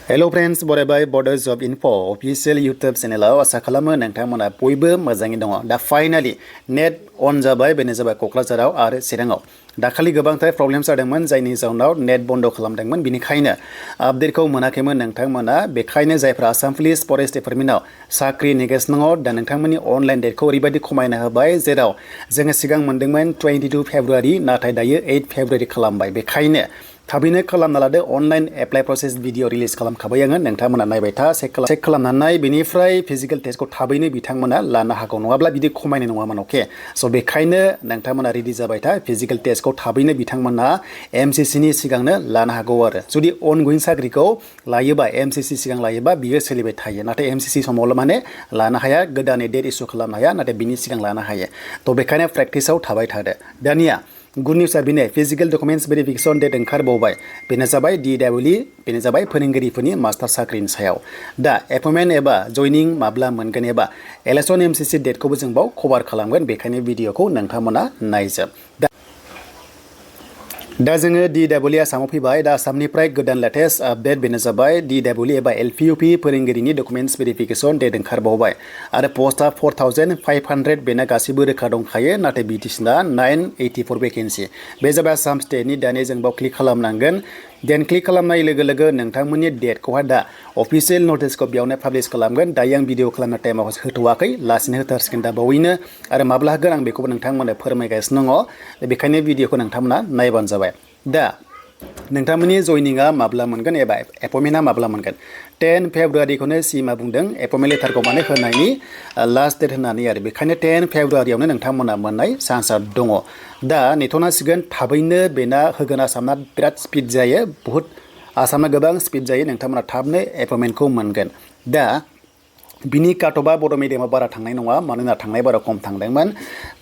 Hello friends, बरायबाय Bodo Job Info official YouTube channel आसा खालामो नोंथांमोना बयबो मोजाङै दङ। दा फाइनाली नेट अन जाबाय बेनो जाबाय क'क्राझाराव आरो चिराङाव। दाखालि गोबांथार प्रब्लेम जादोंमोन जायनि जाउनाव नेट बन्द खालामदोंमोन बिनिखायनो आपडेटखौ मोनाखैमोन नोंथांमोना बेखायनो जायफ्रा आसाम पुलिस फरेस्ट डिपार्टमेन्टआव साख्रि नेगासिनो दङ दा नोंथांमोननि अनलाइन डेटखौ ओरैबायदि खमायना होबाय जेराव जोङो सिगां मोनदोंमोन 22 फेब्रुवारि नाथाय दायो 8 फेब्रुवारि खालामबाय बेखायनो थाबैनो खालामना लादो online apply process video release खालामखाबाय आङो नोंथांमोना नायबाय था चेक खालामनानै बेनिफ्राय फिजिकेल टेस्टखौ थाबैनो बिथांमोना लानो हागौ नङाब्ला बिदि खमायनाय नङामोन अके स' बेखायनो नोंथांमोना रेडि जाबाय था फिजिकेल टेस्टखौ थाबैनो बिथांमोना MCC नि सिगांनो लानो हागौ आरो जुदि अनगोयिं साख्रिखौ लायोबा MCC सिगां लायोबा बियो सोलिबाय थायो नाथाय MCC समावल' माने लानो हाया गोदानै डेट इस्यु खालामनो हाया नाथाय बिनि सिगां लानो हायो थ' बेखायनो प्रेक्टिसाव थाबाय थादो दानिया गुड निउसआ बेनो फिजिकेल डकुमेन्ट्स भेरिफिकेसन डेट ओंखारबावबाय बेनो जाबाय DEE बेनो जाबाय फोरोंगिरिफोरनि मास्टार साख्रिनि सायाव दा एपइन्टमेन्ट एबा जयनिं माब्ला मोनगोन एबा इलेक्सन MCC डेटखौबो जों बाव कभार खालामगोन बेखायनो भिडिअखौ नोंथांमोना नायजोब दा जोङो DEE आसामाव फैबाय दा आसामनिफ्राय गोदान लेटेस्ट आपडेट बेनो जाबाय DEE एबा LPUP फोरोंगिरिनि डकुमेन्ट्स भेरिफिकेसन डेट ओंखारबावबाय आरो पस्टआ 4500 बेना गासिबो रोखा दंखायो नाथाय BTC ना 984 भेकेन्सि बे जाबाय आसाम स्टेटनि दानिया जों बाव क्लिक खालामनांगोन देन क्लिक खालामनाय लोगो लोगो नोंथांमोननि डेटखौहाय दा अफिसियेल नटिसखौ बेयावनो पाब्लिश खालामगोन दायो आं भिडिअ खालामनाय टाइमाव होथ'वाखै लासैनो होथारसिगोन दा बावैनो आरो माब्ला होगोन आं बेखौबो नोंथांमोननो फोरमायगासिनो दङ बेखायनो भिडिअखौ नोंथांमोना नायबानो जाबाय दा नोंथांमोननि जयनिंआ माब्ला मोनगोन एबा एपइन्टमेन्टआ माब्ला मोनगोन 10 फेब्रुवारिखौनो सिमा बुंदों एपइन्टमेन्ट लेटारखौ माने होनायनि लास्ट डेट होननानै आरो बेखायनो 10 फेब्रुवारियावनो नोंथांमोना मोननाय चान्सआ दङ दा नेथ'नांसिगोन थाबैनो बेना होगोन आसामना बिराद स्पिड जायो बहुत आसामना गोबां स्पिड जायो नोंथांमोना थाबनो एपइन्टमेन्टखौ मोनगोन दा बिनि काटअफआ बड' मिडियामाव बारा थांनाय नङा मानोना थांनाय बारा खम थांदोंमोन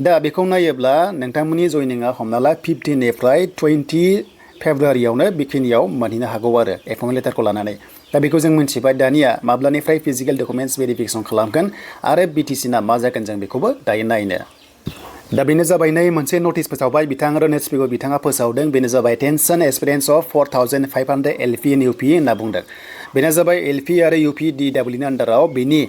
दा बेखौ नायोब्ला नोंथांमोननि जयनिंआ हमना ला 15 निफ्राय 20 फेब्रुवारियावनो बेखिनियाव मोनहैनो हागौ आरो एपइन्टमेन्ट लेटारखौ लानानै दा बेखौ जों मिथिबाय दानिया माब्लानिफ्राय फिजिकेल डकुमेन्ट्स भेरिफिकेसन खालामगोन आरो BTC ना मा जागोन जों बेखौबो दायो नायनो दा बेनो जाबाय नै मोनसे नटिस फोसावबाय बिथां रनेश पेगु बिथाङा फोसावदों बेनो जाबाय attention experience of 4500 LP in UP होनना बुंदों बेनो जाबाय LP आरो UP DEE नि आन्दाराव बेनि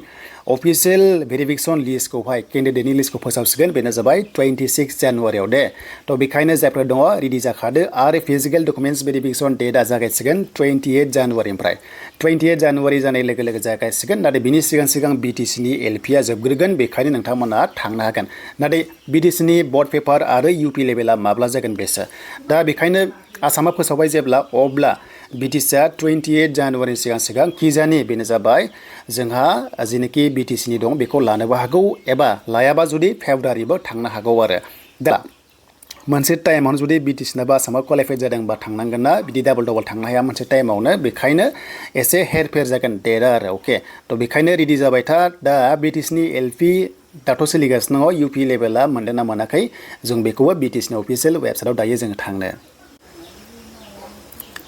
अफिसियेल भेरिफिकेसन लिस्टखौहाय केन्डिडेटनि लिस्टखौ फोसावसिगोन बेनो जाबाय 26 जानुवारियाव दे थ' बेखायनो जायफोर दङ रेडि जाखादो आरो फिजिकेल डकुमेन्ट्स भेरिफिकेसन डेटआ जागायसिगोन 28 जानुवारिनिफ्राय 28 जानुवारि जानाय लोगो लोगो जागायसिगोन नाथाय बिनि सिगां BTC नि LPआ जोबग्रोगोन बेखायनो नोंथांमोना थांनो हागोन नाथाय BTC नि बर्ड पेपार आरो UP लेभेला माब्ला जागोन बेसो दा बेखायनो आसामा फोसावबाय जेब्ला अब्ला BTCआ 28 जानुवारिनि सिगां किजानि बेनो जाबाय जोंहा जेनोखि BTC नि दं बेखौ लानोबो हागौ एबा लायाबा जुदि फेब्रुवारिबो थांनो हागौ आरो दा मोनसे टाइमावनो जुदि BTC नाबा आसामाव क्वालिफाइड जादोंबा थांनांगोन ना बिदि डाबल थांनो हाया मोनसे टाइमावनो बेखायनो एसे हेरफेर जागोन डेटआ आरो अके थ' बेखायनो रेडि जाबाय था दा BTC नि LP दाथ' सोलिगासिनो दङ UP लेभेला मोनदों ना मोनाखै जों बेखौबो BTC नि अफिसियेल वेबसाइटआव दायो जों थांनो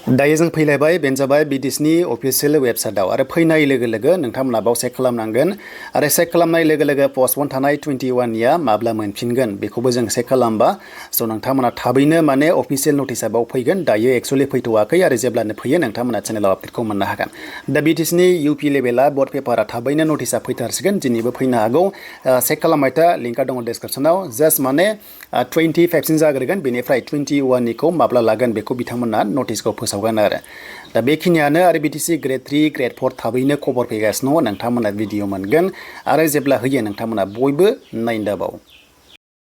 दायो जों फैलायबाय बेनो जाबाय BTC नि अफिसियेल वेबसाइटआव आरो फैनाय लोगो लोगो नोंथांमोना बाव चेक खालामनांगोन आरो चेक खालामनाय लोगो लोगो पस्टपन थानाय 21 निया माब्ला मोनफिनगोन बेखौबो जों चेक खालामबा स' नोंथांमोना थाबैनो माने अफिसियेल नटिसआ बाव फैगोन दायो एक्चुअलि फैथ'वाखै आरो जेब्लानो फैयो नोंथांमोना चेनेलाव आपडेटखौ मोननो हागोन दा BTC नि UP लेभेला बर्ड पेपारा थाबैनो नटिसआ फैथारसिगोन दिनैबो फैनो हागौ चेक खालामबाय था लिंकआ दङ डिसक्रिपसनाव जास्ट माने 25 सिम जाग्रोगोन बेनिफ्राय 21 निखौ माब्ला लागोन बेखौ बिथांमोना नटिसखौ फोसावगोन आरो दा बेखिनियानो आरो BTC ग्रेड 3 ग्रेड 4 थाबैनो खबर फैगासिनो दङ नोंथांमोना भिडिअ मोनगोन आरो जेब्ला होयो नोंथांमोना बयबो नायनो दाबाव